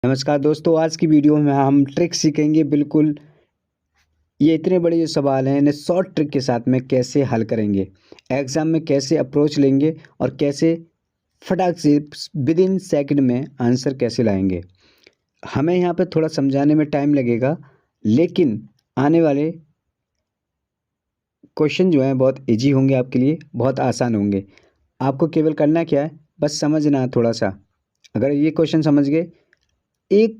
नमस्कार दोस्तों, आज की वीडियो में हम ट्रिक सीखेंगे। बिल्कुल ये इतने बड़े जो सवाल हैं इन्हें शॉर्ट ट्रिक के साथ में कैसे हल करेंगे, एग्ज़ाम में कैसे अप्रोच लेंगे और कैसे फटाक से विद इन सेकंड में आंसर कैसे लाएंगे। हमें यहाँ पे थोड़ा समझाने में टाइम लगेगा, लेकिन आने वाले क्वेश्चन जो हैं बहुत ईजी होंगे आपके लिए, बहुत आसान होंगे। आपको केवल करना क्या है, बस समझना है थोड़ा-सा। अगर ये क्वेश्चन समझ गए, एक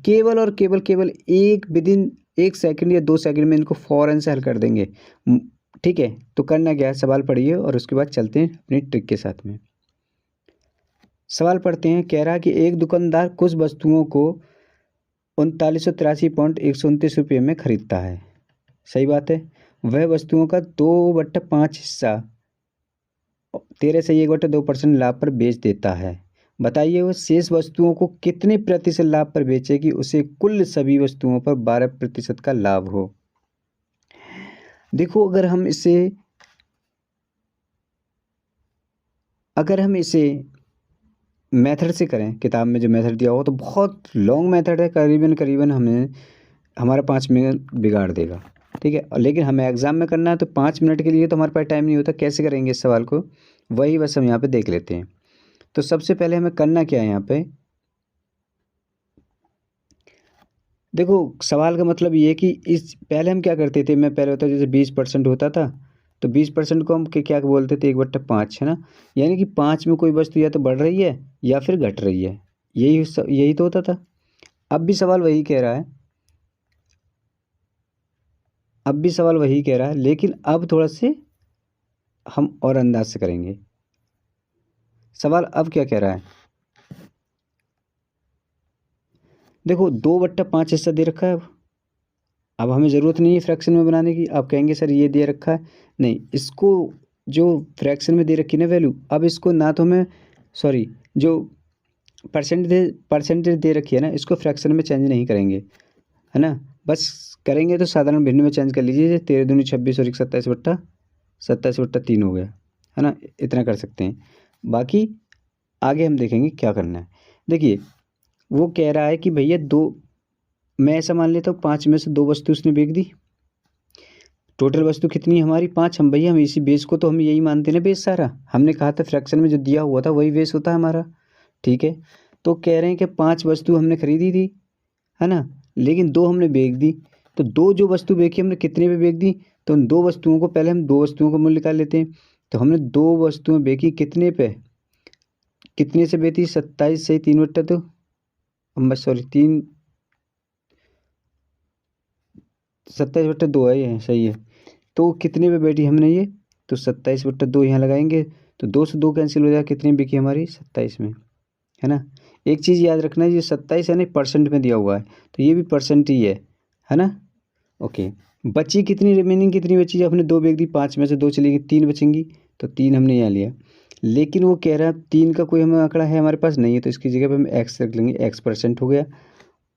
केवल और केवल एक विदिन 1 सेकंड या 2 सेकंड में इनको फ़ौरन से हल कर देंगे। ठीक है? तो करना क्या है, सवाल पढ़िए और उसके बाद चलते हैं अपनी ट्रिक के साथ में। सवाल पढ़ते हैं, कह रहा है कि एक दुकानदार कुछ वस्तुओं को 3983.129 रुपये में खरीदता है। सही बात है। वह वस्तुओं का 2/5 हिस्सा 13 से 1/2% लाभ पर बेच देता है। बताइए वह शेष वस्तुओं को कितने प्रतिशत लाभ पर बेचेगी उसे कुल सभी वस्तुओं पर 12% का लाभ हो। देखो, अगर हम इसे मेथड से करें, किताब में जो मेथड दिया हो तो बहुत लॉन्ग मेथड है, करीबन हमें हमारा 5 मिनट बिगाड़ देगा। ठीक है? और लेकिन हमें एग्ज़ाम में करना है तो 5 मिनट के लिए तो हमारे पास टाइम नहीं होता। कैसे करेंगे इस सवाल को, वही बस हम यहाँ पे देख लेते हैं। तो सबसे पहले हमें करना क्या है यहाँ पे, देखो सवाल का मतलब ये है कि इस पहले हम क्या करते थे, मैं पहले होता जैसे 20% होता था, तो 20% को हम क्या बोलते थे, 1/5, है ना? यानी कि 5 में कोई वस्तु या तो बढ़ रही है या फिर घट रही है। यही तो होता था। अब भी सवाल वही कह रहा है, लेकिन अब थोड़ा से हम और अंदाज से करेंगे। सवाल अब क्या कह रहा है, देखो 2/5 हिस्सा दे रखा है। अब हमें ज़रूरत नहीं है फ्रैक्शन में बनाने की। आप कहेंगे सर ये दे रखा है, नहीं, इसको जो फ्रैक्शन में दे रखी है ना वैल्यू, अब इसको ना तो हमें सॉरी जो परसेंटेज दे रखी है ना, इसको फ्रैक्शन में चेंज नहीं करेंगे, है ना? बस करेंगे तो साधारण भिन्न में चेंज कर लीजिए। 13 दूनी 26 और 27/3 हो गया, है ना? इतना कर सकते हैं। बाकी आगे हम देखेंगे क्या करना है। देखिए, वो कह रहा है कि भैया मैं ऐसा मान लेता हूँ 5 में से 2 वस्तु उसने बेच दी। टोटल वस्तु कितनी है हमारी, 5। हम इसी बेस को तो हम यही मानते हैं ना बेस सारा। हमने कहा था फ्रैक्शन में जो दिया हुआ था वही बेस होता है हमारा। ठीक है? तो कह रहे हैं कि 5 वस्तु हमने खरीदी थी, है ना? लेकिन 2 हमने बेच दी। तो 2 जो वस्तु बेची हमने कितने पे बेच दी, तो उन 2 वस्तुओं को पहले हम 2 वस्तुओं का मूल्य निकाल लेते हैं। तो हमने 2 वस्तुएँ बेची कितने पे, कितने से बेची, 27 से 3/2, बस सॉरी 3 27/2 है, ये सही है। तो कितने पे बैठी हमने ये, तो 27/2 यहाँ लगाएंगे, तो 2 से 2 कैंसिल हो जाएगा, कितनी बिकी हमारी 27 में, है ना? एक चीज़ याद रखना है, ये 27 है ना परसेंट में दिया हुआ है, तो ये भी परसेंट ही है ना? ओके। बची कितनी, रिमेनिंग कितनी बची, जब हमने 2 बेच दी, 5 में से 2 चली गई, 3 बचेंगी, तो 3 हमने यहाँ लिया। लेकिन वो कह रहा है 3 का कोई हमें आंकड़ा है हमारे पास नहीं है, तो इसकी जगह पे हम एक्स रख लेंगे, एक्स परसेंट हो गया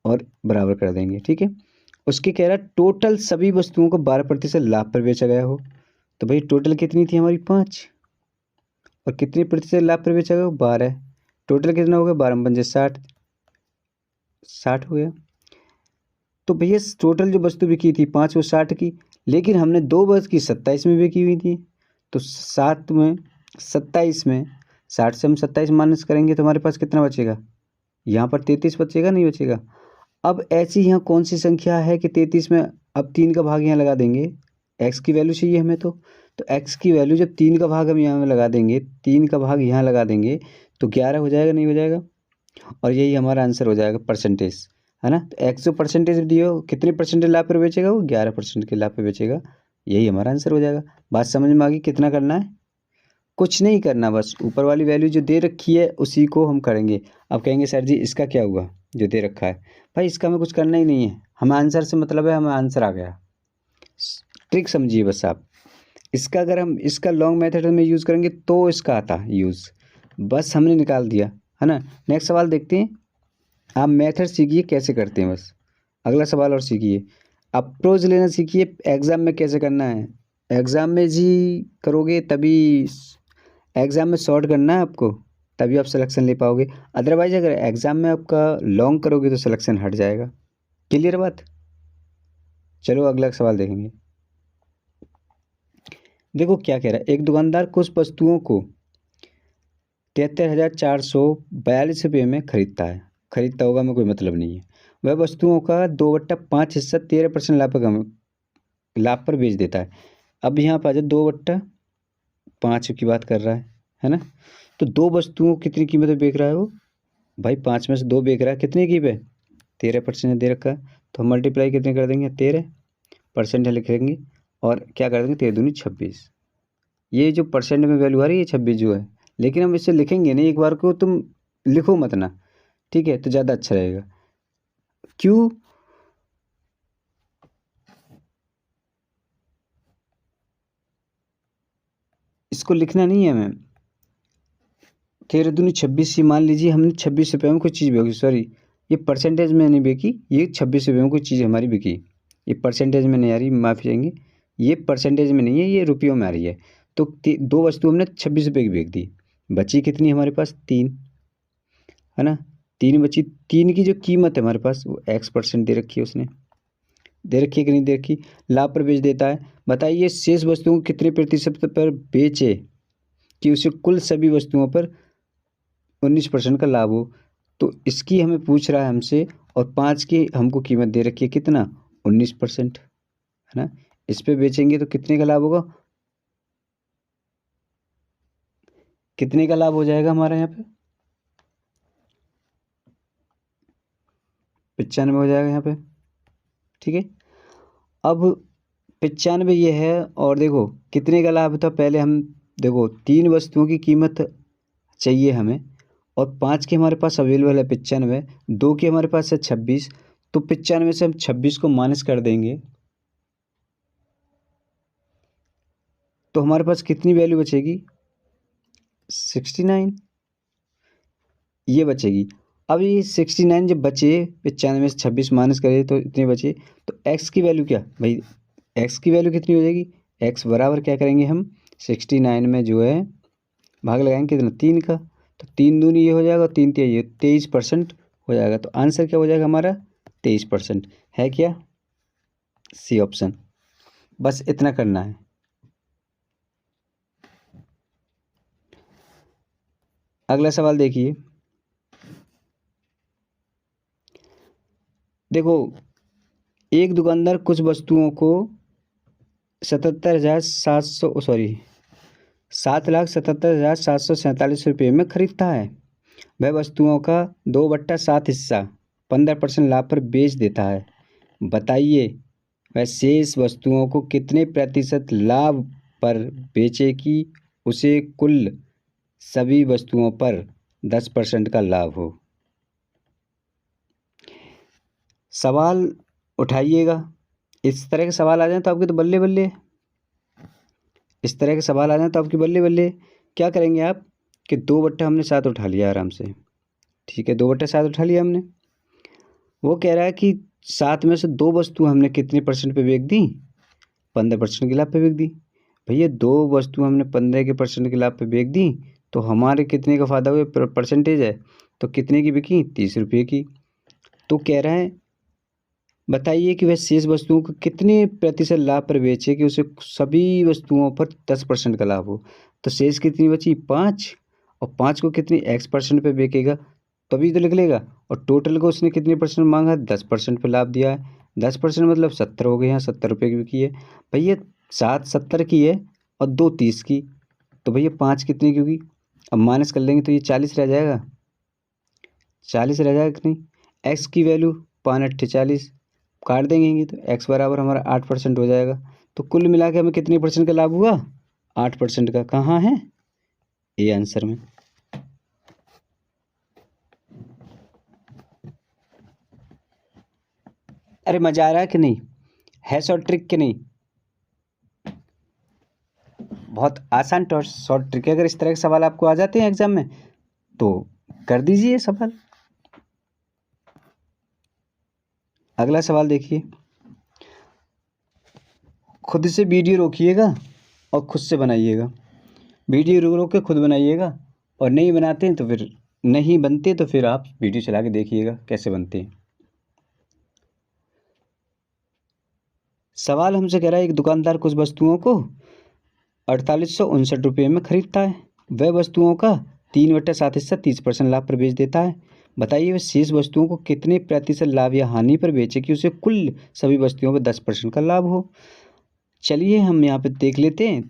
और बराबर कर देंगे। ठीक है? उसके कह रहा है टोटल सभी वस्तुओं को 12% लाभ पर बेचा गया हो। तो भाई टोटल कितनी थी हमारी, 5, और कितने प्रतिशत लाभ पर बेचा गया, 12। टोटल कितना हो गया, 12 × 60, 60 हो गया। तो भैया टोटल जो वस्तु बिकी थी 5 वो 60 की, लेकिन हमने 2 बस की 27 में बिकी हुई थी। तो 7 में 27 में 60 से हम 27 माइनस करेंगे तो हमारे पास कितना बचेगा, यहाँ पर 33 बचेगा, नहीं बचेगा? अब ऐसी यहाँ कौन सी संख्या है कि 33 में अब 3 का भाग यहाँ लगा देंगे, एक्स की वैल्यू चाहिए हमें तो एक्स की वैल्यू जब 3 का भाग हम यहाँ लगा देंगे, 3 का भाग यहाँ लगा देंगे, तो 11 हो जाएगा, नहीं हो जाएगा? और यही हमारा आंसर हो जाएगा परसेंटेज, है ना? तो एक्स जो परसेंटेज दियो, कितने परसेंटेज लाभ पर बेचेगा, वो 11% के लाभ पर बेचेगा। यही हमारा आंसर हो जाएगा। बात समझ में आ गई? कितना करना है, कुछ नहीं करना, बस ऊपर वाली वैल्यू जो दे रखी है उसी को हम करेंगे। अब कहेंगे सर जी इसका क्या हुआ जो दे रखा है, भाई इसका हमें कुछ करना ही नहीं है, हमें आंसर से मतलब है, हमें आंसर आ गया। ट्रिक समझिए बस आप। इसका अगर हम इसका लॉन्ग मेथड में यूज़ करेंगे तो इसका आता यूज़, बस हमने निकाल दिया, है ना? नेक्स्ट सवाल देखते हैं। आप मेथड सीखिए कैसे करते हैं, बस अगला सवाल और सीखिए। अप्रोच लेना सीखिए, एग्ज़ाम में कैसे करना है। एग्ज़ाम में जी करोगे तभी, एग्ज़ाम में शॉर्ट करना है आपको, तभी आप सिलेक्शन ले पाओगे। अदरवाइज अगर एग्ज़ाम में आपका लॉन्ग करोगे तो सिलेक्शन हट जाएगा। क्लियर बात। चलो अगला सवाल देखेंगे। देखो क्या कह रहा है, एक दुकानदार कुछ वस्तुओं को 73,442 रुपये में खरीदता है। खरीदता होगा में कोई मतलब नहीं है। वह वस्तुओं का 2/5 हिस्सा 13% लाभ पर बेच देता है। अब यहाँ पर आ जाए, 2/5 की बात कर रहा है ना। तो दो वस्तुओं कितनी कीमत में बेच रहा है वो, भाई 5 में से 2 बेच रहा है, कितने की पे 13% दे रखा है। तो हम मल्टीप्लाई कितने कर देंगे, 13% लिखेंगे और क्या कर देंगे, 13 दूनी 26। ये जो परसेंट में वैल्यू आ रही है 26 जो है, लेकिन हम इसे लिखेंगे नहीं, एक बार को तुम लिखो मत ना, ठीक है, तो ज़्यादा अच्छा रहेगा। क्यों, इसको लिखना नहीं है हमें। 13 दूनी 26, मान लीजिए हमने 26 रुपये में कोई चीज़ बेची, सॉरी ये परसेंटेज में नहीं बेची, ये 26 रुपये में कोई चीज़ हमारी बिकी। ये परसेंटेज में नहीं आ रही, माफ़ी चाहेंगे, ये परसेंटेज में नहीं है, ये रुपयों में आ रही है। तो दो वस्तु हमने 26 रुपये की बेच दी, बची कितनी हमारे पास, 3, है ना। 3 बची, 3 की जो कीमत है हमारे पास वो X% दे रखी है, उसने दे रखी है कि नहीं दे रखी, लाभ पर बेच देता है। बताइए शेष वस्तुओं को कितने प्रतिशत पर बेचे कि उसे कुल सभी वस्तुओं पर 19% का लाभ हो। तो इसकी हमें पूछ रहा है हमसे, और 5 की हमको कीमत दे रखी है कितना, 19%, है ना। इस पे बेचेंगे तो कितने का लाभ होगा, कितने का लाभ हो जाएगा हमारा यहाँ पे, 95 हो जाएगा यहाँ पे, ठीक है। अब 95 ये है, और देखो कितने का लाभ था, पहले हम देखो 3 वस्तुओं की कीमत चाहिए हमें, और 5 की हमारे पास अवेलेबल है 95, 2 की हमारे पास है 26। तो 95 से हम 26 को माइनस कर देंगे तो हमारे पास कितनी वैल्यू बचेगी, 69 ये बचेगी। अब ये 69 जब बचे, 95 से 26 माइनस करें तो इतने बचे। तो x की वैल्यू क्या भाई, x की वैल्यू कितनी हो जाएगी, x बराबर क्या करेंगे हम, 69 में जो है भाग लगाएंगे कितना, 3 का। तो 3 दूनी ये हो जाएगा, 3 तिया ये, 23% हो जाएगा। तो आंसर क्या हो जाएगा हमारा, 23% है क्या, सी ऑप्शन। बस इतना करना है। अगला सवाल देखिए। देखो एक दुकानदार कुछ वस्तुओं को 7,77,747 में खरीदता है। वह वस्तुओं का 2/7 हिस्सा 15% लाभ पर बेच देता है। बताइए वह शेष वस्तुओं को कितने प्रतिशत लाभ पर बेचे कि उसे कुल सभी वस्तुओं पर 10% का लाभ हो। सवाल उठाइएगा, इस तरह के सवाल आ जाए तो आपके तो बल्ले बल्ले, इस तरह के सवाल आ जाए तो आपकी बल्ले बल्ले। क्या करेंगे आप कि 2/7 उठा लिया आराम से, ठीक है, 2/7 उठा लिया हमने। वो कह रहा है कि 7 में से 2 वस्तु हमने कितने परसेंट पे बेच दी, 15% के लाभ पे बेच दी। भैया 2 वस्तु हमने 15 के परसेंट के लाभ पे बेच दी, तो हमारे कितने का फ़ायदा हुआ, परसेंटेज है, तो कितने की बिकी, 30 रुपये की। तो कह रहा है बताइए कि वह शेष वस्तुओं को कितने प्रतिशत लाभ पर बेचे कि उसे सभी वस्तुओं पर 10% का लाभ हो। तो शेष कितनी बची, 5, और 5 को कितनी X% पे बेचेगा तभी तो लिख लेगा। और टोटल को उसने कितने परसेंट मांगा, 10% पे लाभ दिया है। 10% मतलब 70 हो गए, यहाँ 70 रुपये की बिकी है। भैया 7 70 की है और 2 30 की, तो भैया 5 कितनी की होगी, अब माइनस कर लेंगे तो ये 40 रह जाएगा, 40 रह जाएगा कि नहीं। एक्स की वैल्यू 5×8 = 40, काट देंगे तो एक्स बराबर हमारा 8% हो जाएगा। तो कुल मिला के हमें कितने परसेंट का लाभ हुआ, 8% का। कहाँ है, ये आंसर में। अरे मजा आ रहा है कि नहीं, है शॉर्ट ट्रिक कि नहीं, बहुत आसान शॉर्ट ट्रिक है। अगर इस तरह के सवाल आपको आ जाते हैं एग्जाम में तो कर दीजिए सवाल। अगला सवाल देखिए, खुद से वीडियो रोकिएगा और खुद से बनाइएगा। वीडियो रोक रोक के खुद बनाइएगा और नहीं बनाते हैं तो फिर नहीं बनते तो फिर आप वीडियो चला के देखिएगा कैसे बनते हैं। सवाल हमसे कह रहा है एक दुकानदार कुछ वस्तुओं को 4859 रुपये में खरीदता है। वह वस्तुओं का 3/7 हिस्सा 30% लाभ पर बेच देता है। बताइए वह शेष वस्तुओं को कितने प्रतिशत लाभ या हानि पर बेचे कि उसे कुल सभी वस्तुओं पर 10% का लाभ हो। चलिए हम यहाँ पे देख लेते हैं।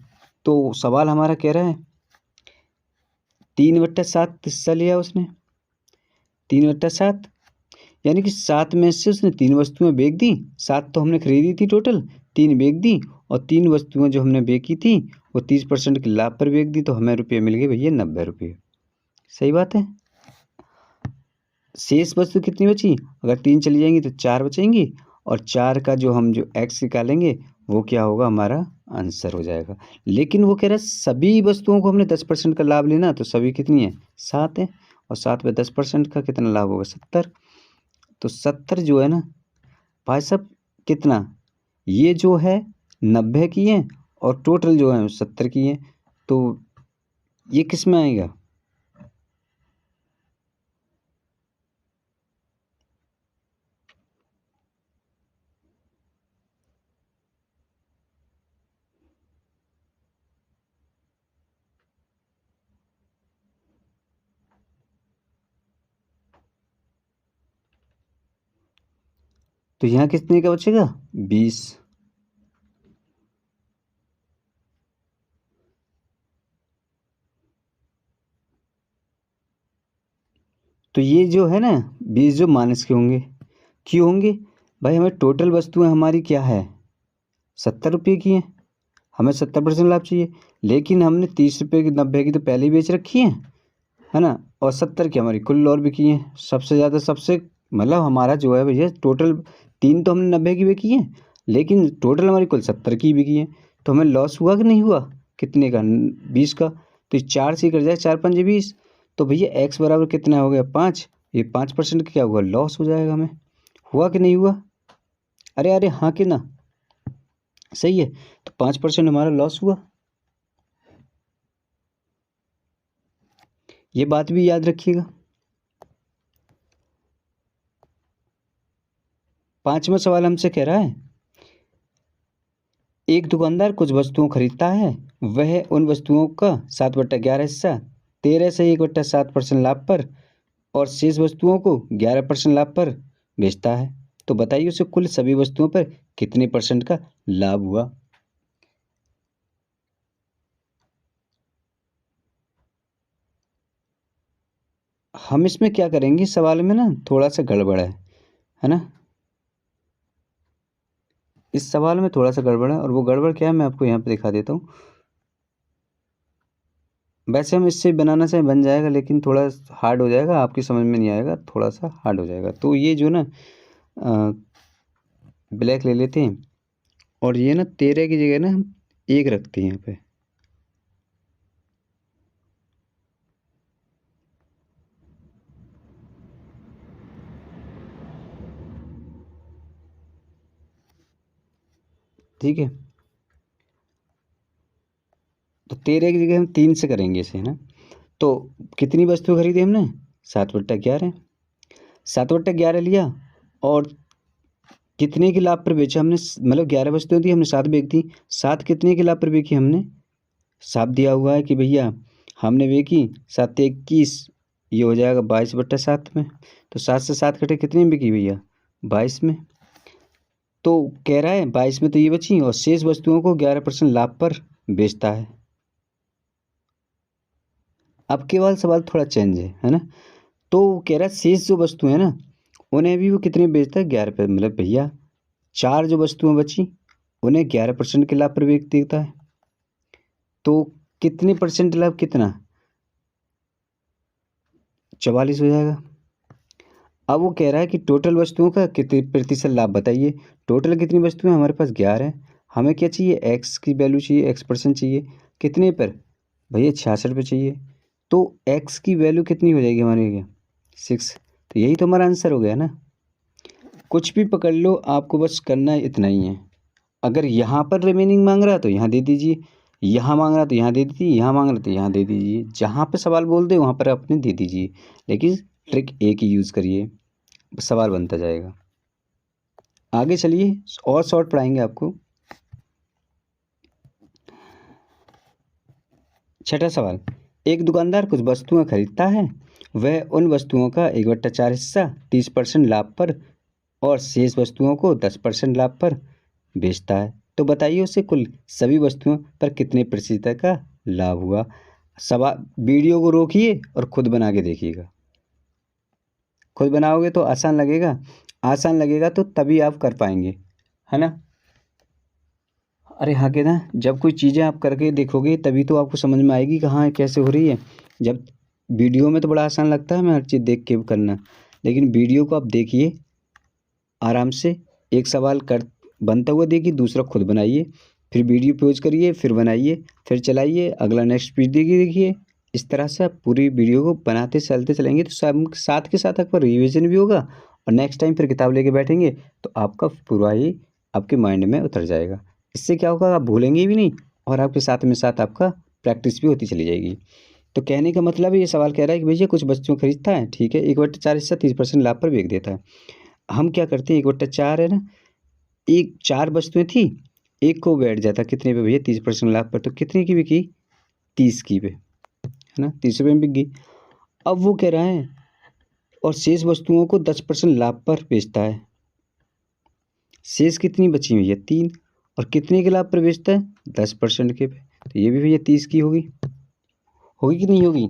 तो सवाल हमारा कह रहा है 3/7 हिस्सा लिया उसने, 3/7 यानी कि 7 में से उसने 3 वस्तुएं बेच दी। 7 तो हमने खरीदी थी टोटल, 3 बेच दी और 3 वस्तुएं जो हमने बेची थी वो 30% के लाभ पर बेच दी, तो हमें रुपये मिल गए भैया 90 रुपये। सही बात है। शेष वस्तु कितनी बची? अगर 3 चली जाएंगी तो 4 बचेंगी और 4 का जो हम जो एक्स निकालेंगे वो क्या होगा, हमारा आंसर हो जाएगा। लेकिन वो कह रहा है सभी वस्तुओं को हमने 10% का लाभ लेना, तो सभी कितनी है? 7 है और 7 पे 10% का कितना लाभ होगा? 70। तो 70 जो है ना भाई साहब कितना, ये जो है 90 की है और टोटल जो है 70 की है, तो ये किस में आएगा? तो यहाँ कितने का बचेगा? 20। तो ये जो है ना 20 जो माइनस के होंगे, क्यों होंगे भाई? हमें टोटल वस्तुएं हमारी क्या है? 70 रुपये की हैं, हमें 70% लाभ चाहिए, लेकिन हमने 30 रुपये की 90 की तो पहले ही बेच रखी है ना, और 70 की हमारी कुल और बिकी हैं सबसे ज़्यादा। सबसे मतलब हमारा जो है भैया टोटल 3 तो हमने 90 की बिकी हैं, लेकिन टोटल हमारी कुल 70 की बिकी हैं, तो हमें लॉस हुआ कि नहीं हुआ? कितने का? 20 का। तो 4 से कर जाए, 4 पंजे 20, तो भैया एक्स बराबर कितना हो गया? 5। ये 5% क्या हुआ? लॉस हो जाएगा हमें। हुआ कि नहीं हुआ? अरे अरे हाँ कि ना? सही है। तो 5% हमारा लॉस हुआ। ये बात भी याद रखिएगा। 5वां सवाल हमसे कह रहा है एक दुकानदार कुछ वस्तुओं खरीदता है। वह उन वस्तुओं का 7/11 हिस्सा 13 से 1/7% लाभ पर और शेष वस्तुओं को 11% लाभ पर बेचता है। तो बताइए उसे कुल सभी वस्तुओं पर कितने % का लाभ हुआ? हम इसमें क्या करेंगे, सवाल में ना थोड़ा सा गड़बड़ है ना? इस सवाल में थोड़ा सा गड़बड़ है, और वो गड़बड़ क्या है मैं आपको यहाँ पे दिखा देता हूँ। वैसे हम इससे बनाना चाहे बन जाएगा, लेकिन थोड़ा हार्ड हो जाएगा, आपकी समझ में नहीं आएगा, थोड़ा सा हार्ड हो जाएगा। तो ये जो ना ब्लैक ले लेते हैं और ये ना 13 की जगह ना हम 1 रखते हैं यहाँ पे। ठीक है, तो 13 की जगह हम 3 से करेंगे इसे, है ना? तो कितनी वस्तु खरीदी हमने? 7/11। 7/11 लिया और कितने के लाभ पर बेचा हमने? मतलब 11 वस्तुएं थी, हमने 7 बेच दी। 7 कितने के लाभ पर बेची हमने? साफ दिया हुआ है कि भैया हमने बेची 7×21, ये हो जाएगा 22/7 में। तो 7 से 7 कटे कितने में बिकी भैया? 22 में। तो कह रहा है 22 में तो ये बची और शेष वस्तुओं को 11% लाभ पर बेचता है। अब केवल सवाल थोड़ा चेंज है ना? तो कह रहा है शेष जो वस्तु है ना उन्हें भी वो कितने बेचता है? 11 पे। मतलब भैया 4 जो वस्तुएं बची उन्हें 11% के लाभ पर बेच देता है। तो कितने % लाभ? कितना? 44 हो जाएगा। अब वो कह रहा है कि टोटल वस्तुओं का कितने प्रतिशत लाभ बताइए। टोटल कितनी वस्तुएं हमारे पास? 11 है। हमें क्या चाहिए? एक्स की वैल्यू चाहिए, X% चाहिए। कितने पर भैया? 66 पे चाहिए। तो एक्स की वैल्यू कितनी हो जाएगी हमारे लिए? 6। तो यही तो हमारा आंसर हो गया ना। कुछ भी पकड़ लो, आपको बस करना इतना ही है। अगर यहाँ पर रिमेनिंग मांग रहा है तो यहाँ दे दीजिए, यहाँ मांग रहा तो यहाँ दे दीजिए, यहाँ मांग रहा तो यहाँ दे दीजिए, जहाँ पे सवाल बोल दे वहाँ पर अपने दे दीजिए, लेकिन ट्रिक एक ही यूज़ करिए, सवाल बनता जाएगा। आगे चलिए और शॉर्ट पढ़ाएंगे आपको। छठा सवाल, एक दुकानदार कुछ वस्तुएं खरीदता है, वह उन वस्तुओं का 1/4 हिस्सा 30% लाभ पर और शेष वस्तुओं को 10% लाभ पर बेचता है, तो बताइए उसे कुल सभी वस्तुओं पर कितने प्रतिशत का लाभ हुआ। सवाल, वीडियो को रोकिए और खुद बना के देखिएगा। खुद बनाओगे तो आसान लगेगा तो तभी आप कर पाएंगे, है ना। अरे हाँ के ना, जब कोई चीज़ें आप करके देखोगे तभी तो आपको समझ में आएगी कि हाँ कैसे हो रही है। जब वीडियो में तो बड़ा आसान लगता है हमें हर चीज़ देख के करना, लेकिन वीडियो को आप देखिए आराम से, एक सवाल कर बनता हुआ देखिए, दूसरा खुद बनाइए, फिर वीडियो पॉज करिए, फिर बनाइए, फिर चलाइए, अगला नेक्स्ट वीडियो देखिए। इस तरह से आप पूरी वीडियो को बनाते चलते चलेंगे तो साथ के साथ आपका रिविज़न भी होगा, और नेक्स्ट टाइम फिर किताब लेके बैठेंगे तो आपका पूरा ही आपके माइंड में उतर जाएगा। इससे क्या होगा, आप भूलेंगे भी नहीं और आपके साथ में साथ आपका प्रैक्टिस भी होती चली जाएगी। तो कहने का मतलब ये सवाल कह रहा है कि भैया कुछ वस्तुएं खरीदता है, ठीक है, 1/4 हिस्सा 30% लाभ पर बेच देता है। हम क्या करते हैं, 1/4 है ना, एक 4 वस्तुएं थी, एक को बैठ जाता कितने पे भैया, 30% लाभ पर, तो कितने की बिकी, 30 की पे, है ना, 30 रुपये में बिक गई। अब वो कह रहा है और शेष वस्तुओं को 10% लाभ पर बेचता है, शेष कितनी बची हुई है, 3, और कितने के लाभ पर बेचता है, 10% के पे, तो ये भी भैया 30 की होगी कि नहीं होगी।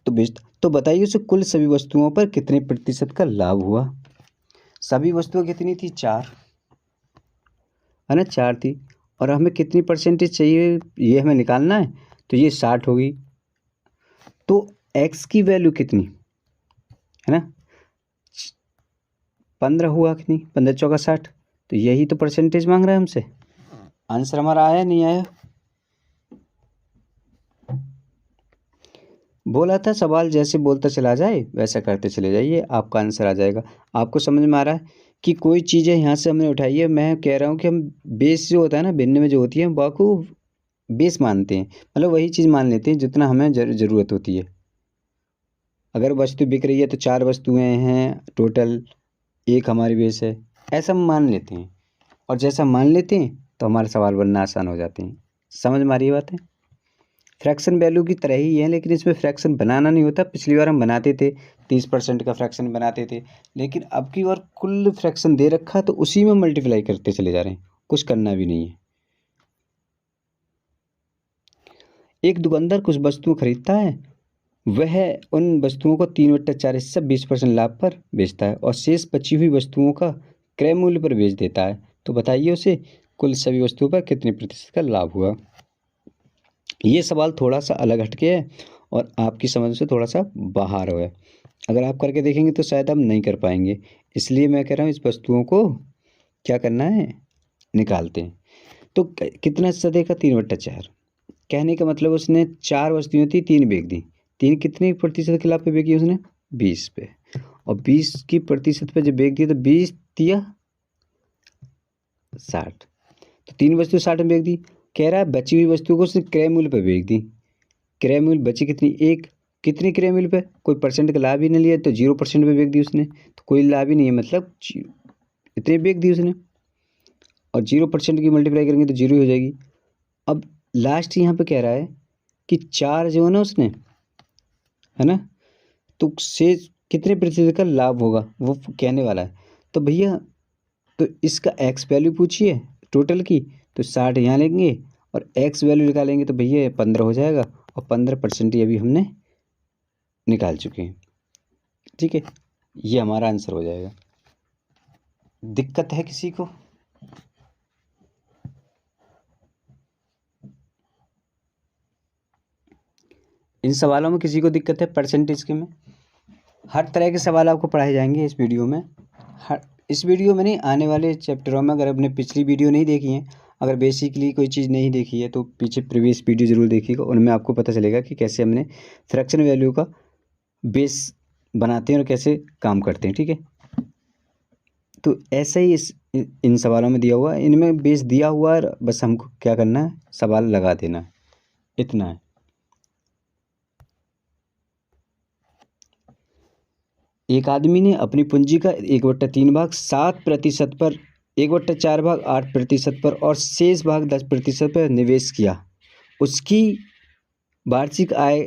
तो बेचता, तो बताइए उसे कुल सभी वस्तुओं पर कितने प्रतिशत का लाभ हुआ। सभी वस्तुएं कितनी थी, 4, है ना, 4 थी, और हमें कितनी परसेंटेज चाहिए ये हमें निकालना है, तो ये 60 होगी। तो x की वैल्यू कितनी है ना, 15 हुआ कि नहीं, 15 चौका 60, तो यही तो परसेंटेज मांग रहा है हमसे। आंसर हमारा आया नहीं आया, बोला था सवाल जैसे बोलता चला जाए वैसा करते चले जाइए, आपका आंसर आ जाएगा। आपको समझ में आ रहा है कि कोई चीज़ें यहाँ से हमने उठाई है, मैं कह रहा हूँ कि हम बेस जो होता है ना, भिन्न में जो होती है हम को बेस मानते हैं, मतलब वही चीज़ मान लेते हैं जितना हमें ज़रूरत होती है। अगर वस्तु बिक रही है तो 4 वस्तुएं हैं टोटल, एक हमारी बेस है, ऐसा हम मान लेते हैं, और जैसा मान लेते हैं तो हमारे सवाल बनना आसान हो जाते हैं। समझ में आ रही है बात है। फ्रैक्शन वैल्यू की तरह ही है, लेकिन इसमें फ्रैक्शन बनाना नहीं होता। पिछली बार हम बनाते थे 30% का फ्रैक्शन बनाते थे, लेकिन अब की बार कुल फ्रैक्शन दे रखा तो उसी में मल्टीप्लाई करते चले जा रहे हैं, कुछ करना भी नहीं है। एक दुकानदार कुछ वस्तुएं खरीदता है, वह उन वस्तुओं को 3/4 हिस्सा 20% लाभ पर बेचता है और शेष बची हुई वस्तुओं का क्रय मूल्य पर बेच देता है, तो बताइए उसे कुल सभी वस्तुओं पर कितने प्रतिशत का लाभ हुआ। ये सवाल थोड़ा सा अलग हटके है और आपकी समझ से थोड़ा सा बाहर है। अगर आप करके देखेंगे तो शायद आप नहीं कर पाएंगे, इसलिए मैं कह रहा हूँ इस वस्तुओं को क्या करना है, निकालते हैं। तो कितना हिस्सा देगा, 3/4। कहने का मतलब उसने 4 वस्तुएं थी, 3 बेच दी, 3 कितने प्रतिशत के लाभ पे बेची उसने, 20 पे, और 20 की प्रतिशत पे जब बेच दिया तो 20 दिया 60, तो 3 वस्तु 60 में बेच दी। कह रहा है बची हुई वस्तु को उसने क्रय मूल्य पे बेच दी, क्रय मूल्य बची कितनी, 1, कितनी क्रय मूल्य पे, कोई परसेंट का लाभ ही नहीं लिया तो 0% पे बेच दी उसने, तो कोई लाभ ही नहीं है, मतलब इतने बेच दी उसने, और 0% की मल्टीप्लाई करेंगे तो 0 हो जाएगी। अब लास्ट यहाँ पे कह रहा है कि 4 जो है ना उसने, है ना, तो से कितने प्रतिशत का लाभ होगा वो कहने वाला है। तो भैया तो इसका एक्स वैल्यू पूछिए टोटल की, तो 60 यहाँ लेंगे और एक्स वैल्यू निकालेंगे तो भैया 15 हो जाएगा, और 15% ये अभी हमने निकाल चुके हैं, ठीक है, ये हमारा आंसर हो जाएगा। दिक्कत है किसी को? इन सवालों में किसी को दिक्कत है परसेंटेज के में? हर तरह के सवाल आपको पढ़ाए जाएंगे इस वीडियो में, इस वीडियो में नहीं, आने वाले चैप्टरों में। अगर आपने पिछली वीडियो नहीं देखी है, अगर बेसिकली कोई चीज़ नहीं देखी है तो पीछे प्रीवियस वीडियो ज़रूर देखिएगा, उनमें आपको पता चलेगा कि कैसे हमने फ्रैक्शन वैल्यू का बेस बनाते हैं और कैसे काम करते हैं, ठीक है। तो ऐसा ही इन सवालों में दिया हुआ है, इनमें बेस दिया हुआ है, बस हमको क्या करना है, सवाल लगा देना है, इतना है। एक आदमी ने अपनी पूंजी का 1/3 भाग 7% पर, 1/4 भाग 8% पर और शेष भाग 10% पर निवेश किया। उसकी वार्षिक आय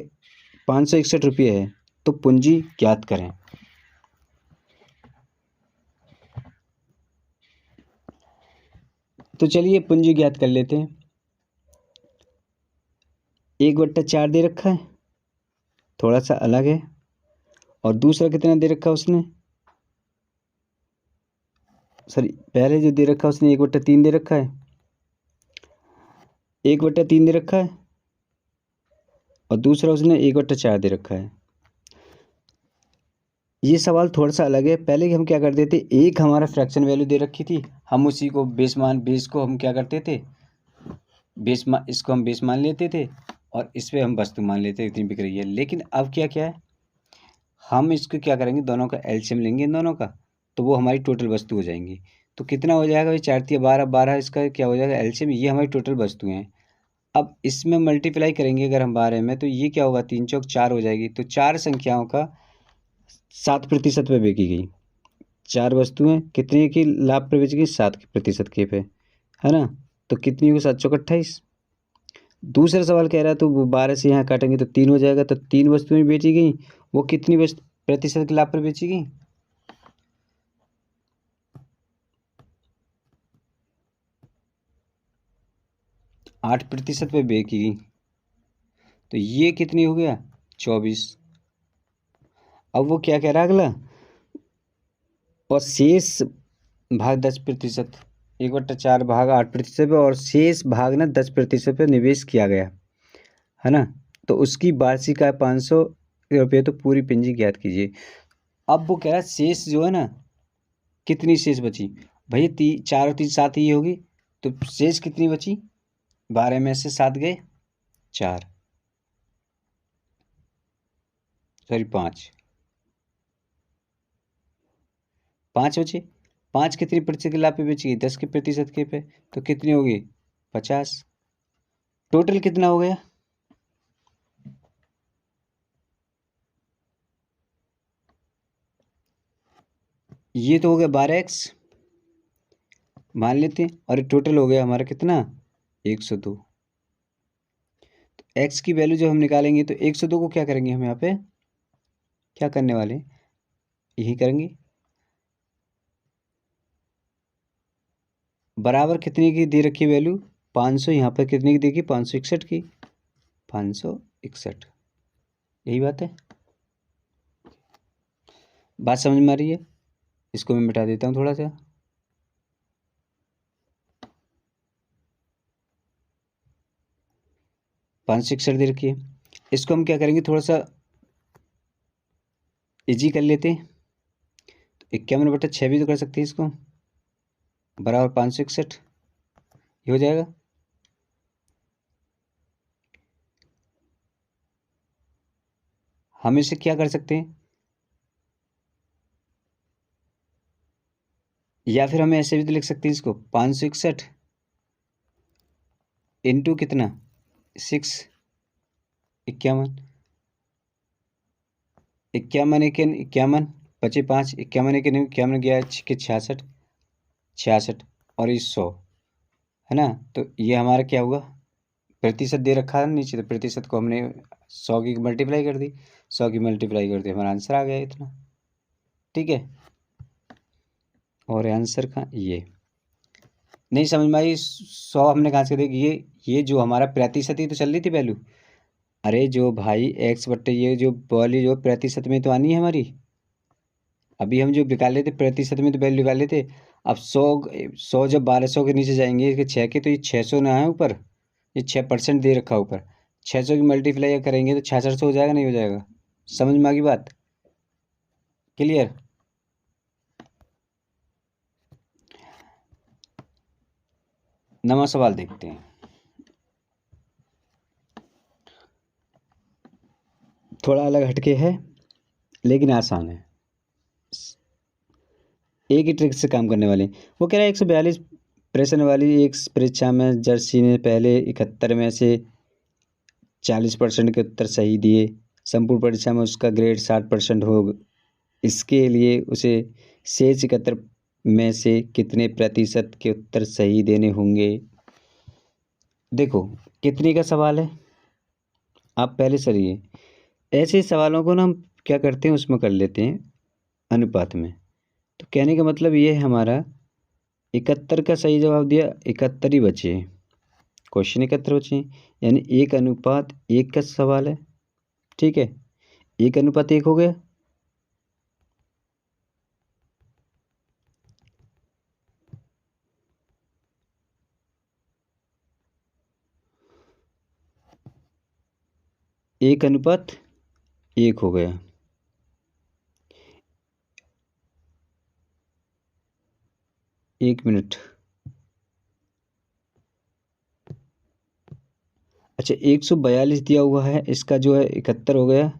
561 रुपये है, तो पूंजी ज्ञात करें। तो चलिए पूंजी ज्ञात कर लेते हैं। 1/4 दे रखा है, थोड़ा सा अलग है, और दूसरा कितना दे रखा है उसने, सॉरी पहले जो दे रखा है उसने 1/3 दे रखा है, 1/3 दे रखा है, और दूसरा उसने 1/4 दे रखा है। ये सवाल थोड़ा सा अलग है। पहले हम क्या करते थे, एक हमारा फ्रैक्शन वैल्यू दे रखी थी, हम उसी को बेस को हम क्या करते थे, इसको हम बेस मान लेते थे और इस पे हम वस्तु मान लेते थे इतनी बिक रही है। लेकिन अब क्या क्या है, हम इसको क्या करेंगे, दोनों का एलसीएम लेंगे इन दोनों का, तो वो हमारी टोटल वस्तु हो जाएंगी। तो कितना हो जाएगा भाई, 4×3 = 12, 12 इसका क्या हो जाएगा एलसीएम, ये हमारी टोटल वस्तुएं हैं। अब इसमें मल्टीप्लाई करेंगे अगर हम 12 में, तो ये क्या होगा, 3×4 = 4 हो जाएगी। तो 4 संख्याओं का 7% पे बेची गई, 4 वस्तुएं कितने की लाभ पे बेची गई, 7% के पे, है ना। तो कितनी हुई, 7×4 = 28। दूसरा सवाल कह रहा है तो वो 12 से यहाँ काटेंगे तो 3 हो जाएगा, तो 3 वस्तुएं बेची गई, वो कितनी प्रतिशत के लाभ पर बेची गई, 8% पे बेची गई। तो ये कितनी हो गया, 24। अब वो क्या कह रहा है अगला, और शेष भाग 10%, 1/4 भाग 8% पे और शेष भाग ना 10% पे निवेश किया गया, है ना। तो उसकी वार्षिक आय 500 रुपये, तो पूरी पूंजी ज्ञात कीजिए। अब वो कह रहा है शेष जो है ना, कितनी शेष बची भैया, 4 और 3 7 ही होगी, तो शेष कितनी बची, 12 में से 7 गए, 4 सॉरी 5 बचे। 5 कितनी प्रतिशत के लाभ पे बेची गई, 10% के पे, तो कितनी होगी, 50। टोटल कितना हो गया, ये तो हो गया 12x मान लेते हैं, और ये टोटल हो गया हमारा कितना, 102। तो x की वैल्यू जब हम निकालेंगे तो 102 को क्या करेंगे हम यहाँ पे, क्या करने वाले हैं, यही करेंगे, बराबर कितने की दे रखी वैल्यू, 500, यहाँ पर कितने की देखी, 561 की, 561, यही बात है। बात समझ में आ रही है, इसको मैं मिटा देता हूँ थोड़ा सा। पाँच सौ इकसठ दे रखी है, इसको हम क्या करेंगे, थोड़ा सा इजी कर लेते हैं। तो 51/6 भी तो कर सकते हैं इसको, बराबर 561, ये हो जाएगा। हम इसे क्या कर सकते हैं, या फिर हम ऐसे भी तो लिख सकते हैं इसको, 561 इंटू कितना, 6, 51, 51 एक 51, 55, 51 एक 51 गया, 66, 66 और ये 100, है ना। तो ये हमारा क्या हुआ, प्रतिशत दे रखा है नीचे, तो प्रतिशत को हमने 100 की मल्टीप्लाई कर दी, 100 की मल्टीप्लाई कर दी, हमारा आंसर आ गया इतना, ठीक है। और आंसर का ये नहीं समझ में आई, 100 हमने कहाँ से देखी, ये जो हमारा प्रतिशत ही तो चल रही थी वैल्यू, अरे जो भाई x बट्टे ये जो वाली जो प्रतिशत में तो आनी है हमारी, अभी हम जो निकाले थे प्रतिशत में तो वैल्यू निकाले थे। अब 100 जब 1200 के नीचे जाएंगे, इसके 6 के, तो ये 600 ना है ऊपर, ये 6% दे रखा है ऊपर, 600 की मल्टीप्लाई करेंगे तो 6600 हो जाएगा, नहीं हो जाएगा, समझ में आ गई बात, क्लियर। नवा सवाल देखते हैं, थोड़ा अलग हटके है लेकिन आसान है। एक ही ट्रिक से काम करने वाले। वो कह रहा है 142 प्रश्न वाली एक परीक्षा में जर्सी ने पहले 71 में से 40% के उत्तर सही दिए। संपूर्ण परीक्षा में उसका ग्रेड 60% हो। इसके लिए उसे शेष 71 में से कितने प्रतिशत के उत्तर सही देने होंगे। देखो कितने का सवाल है, आप पहले सरिए ऐसे सवालों को ना हम क्या करते हैं उसमें कर लेते हैं अनुपात में। तो कहने का मतलब ये है हमारा 71 का सही जवाब दिया, 71 ही बचे, क्वेश्चन 71 बचे, यानी 1:1 का सवाल है। ठीक है, 1:1 हो गया। एक अनुपात एक हो गया। एक मिनट, अच्छा 142 दिया हुआ है, इसका जो है 71 हो गया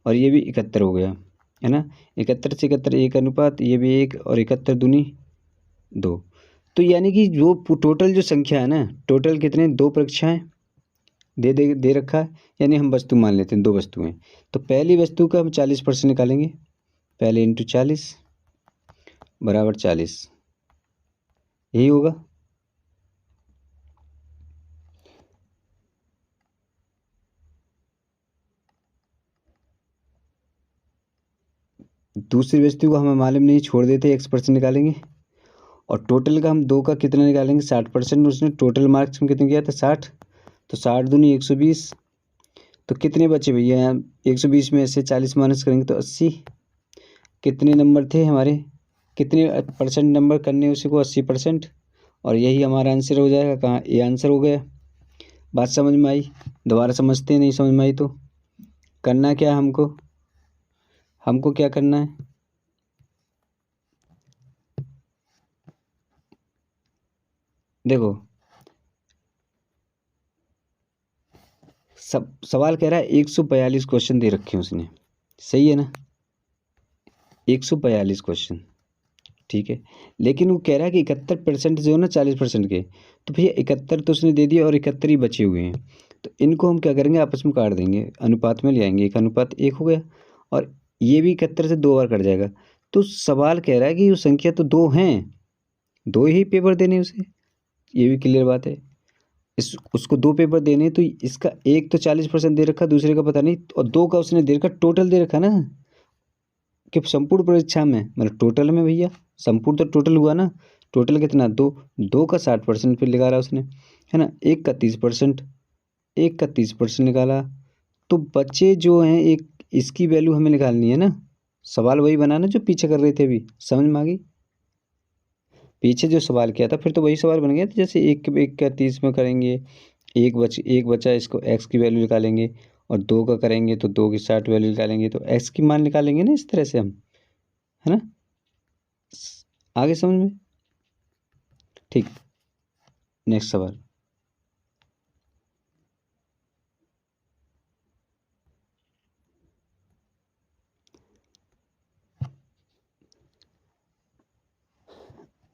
और ये भी 71 हो गया, है ना। 71 से 71 एक अनुपात, ये भी एक, और 71 दूनी 2। तो यानी कि जो टोटल जो संख्या है ना, टोटल कितने, 2 परीक्षाएं दे रखा है, यानी हम वस्तु मान लेते हैं 2 वस्तुएं। तो पहली वस्तु का हम 40% निकालेंगे, पहले इंटू 40 बराबर 40, यही होगा। दूसरी वस्तु को हमें मालूम नहीं, छोड़ देते, 1% निकालेंगे, और टोटल का हम 2 का कितना निकालेंगे, 60%। उसने टोटल मार्क्स में कितने किया था, 60, तो 60 दूनी 120। तो कितने बचे भैया, 120 में से 40 माइनस करेंगे तो 80। कितने नंबर थे हमारे, कितने परसेंट नंबर करने उसी को, 80%, और यही हमारा आंसर हो जाएगा। कहाँ, ये आंसर हो गया। बात समझ में आई, दोबारा समझते हैं, नहीं समझ में आई तो करना क्या है हमको, हमको क्या करना है, देखो सब सवाल कह रहा है 142 क्वेश्चन दे रखे हैं उसने, सही है ना, 142 क्वेश्चन, ठीक है। लेकिन वो कह रहा है कि 71% जो है ना 40% के, तो भैया 71 तो उसने दे दिया और 71 ही बचे हुए हैं। तो इनको हम क्या करेंगे, आपस में काट देंगे, अनुपात में ले आएंगे, 1:1 हो गया, और ये भी 71 से 2 बार कट जाएगा। तो सवाल कह रहा है कि वो संख्या तो 2 हैं, 2 ही पेपर देने उसे, ये भी क्लियर बात है। इस उसको 2 पेपर देने, तो इसका एक तो 40% दे रखा, दूसरे का पता नहीं, और 2 का उसने दे रखा, टोटल दे रखा ना, कि संपूर्ण परीक्षा में, मतलब टोटल में भैया, संपूर्ण तो टोटल हुआ ना, टोटल कितना, 2, 2 का 60% फिर निकाला उसने, है ना, एक का 30%, एक का 30% निकाला। तो बच्चे जो हैं, एक इसकी वैल्यू हमें निकालनी है ना, सवाल वही बनाना जो पीछे कर रहे थे, अभी समझ में आ गई। पीछे जो सवाल किया था, फिर तो वही सवाल बन गया था, जैसे एक का 30 में करेंगे, एक बचा, इसको एक्स की वैल्यू निकालेंगे, और 2 का करेंगे तो 2 की 60 वैल्यू निकालेंगे, तो एक्स की मान निकालेंगे ना, इस तरह से हम, है ना, आगे समझ में, ठीक। नेक्स्ट सवाल,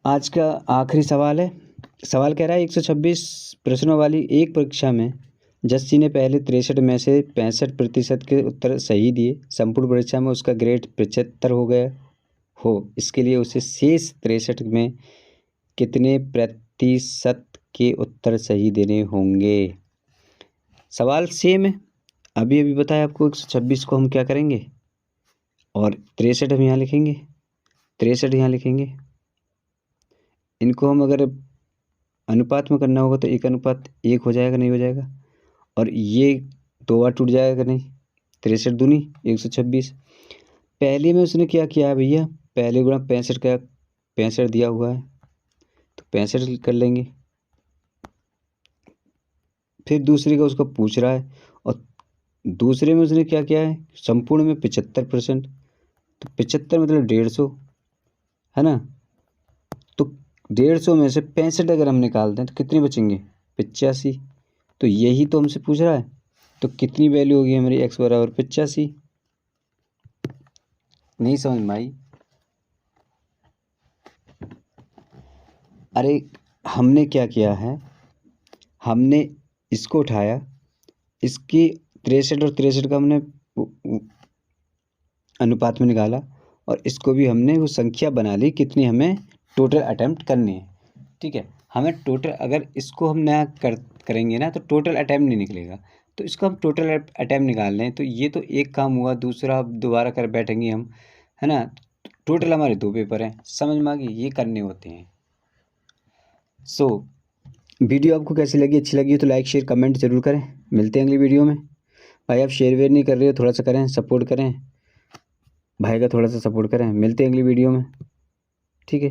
आज का आखिरी सवाल है। सवाल कह रहा है 126 प्रश्नों वाली एक परीक्षा में जस्सी ने पहले 63 में से 65% के उत्तर सही दिए। संपूर्ण परीक्षा में उसका ग्रेड 75 हो गया हो, इसके लिए उसे शेष 63 में कितने प्रतिशत के उत्तर सही देने होंगे। सवाल सेम है, अभी अभी बताया आपको, 126 को हम क्या करेंगे, और 63 हम यहाँ लिखेंगे, 63 यहाँ लिखेंगे। इनको हम अगर अनुपात में करना होगा तो 1:1 हो जाएगा, नहीं हो जाएगा, और ये 2 बार टूट जाएगा, नहीं, 63 दूनी 126। पहले में उसने क्या किया है भैया, पहले गुणा 65 का, 65 दिया हुआ है तो 65 कर लेंगे। फिर दूसरे का उसका पूछ रहा है, और दूसरे में उसने क्या किया है, संपूर्ण में 75%, तो 75 मतलब 150, है ना। तो 150 में से 65 अगर हम निकाल दें तो कितने बचेंगे, 85। तो यही तो हमसे पूछ रहा है, तो कितनी वैल्यू होगी हमारी, एक्स बराबर 85। नहीं समझ में आई, अरे हमने क्या किया है, हमने इसको उठाया, इसकी 63 और 63 का हमने अनुपात में निकाला, और इसको भी हमने वो संख्या बना ली कितनी हमें टोटल अटेम्प्ट करनी है। ठीक है, हमें टोटल अगर इसको हम नया करेंगे ना तो टोटल अटेम्प्ट नहीं निकलेगा, तो इसको हम टोटल अटेम्प्ट निकाल लें। तो ये तो एक काम हुआ, दूसरा अब दोबारा कर बैठेंगे हम, है ना। टोटल हमारे 2 पेपर हैं, समझ में आ गई, ये करने होते हैं। सो वीडियो आपको कैसी लगी, अच्छी लगी तो लाइक शेयर कमेंट जरूर करें। मिलते हैं अगली वीडियो में। भाई आप शेयर वेयर नहीं कर रहे हो, थोड़ा सा करें, सपोर्ट करें, भाई का थोड़ा सा सपोर्ट करें। मिलते हैं अगली वीडियो में, ठीक है।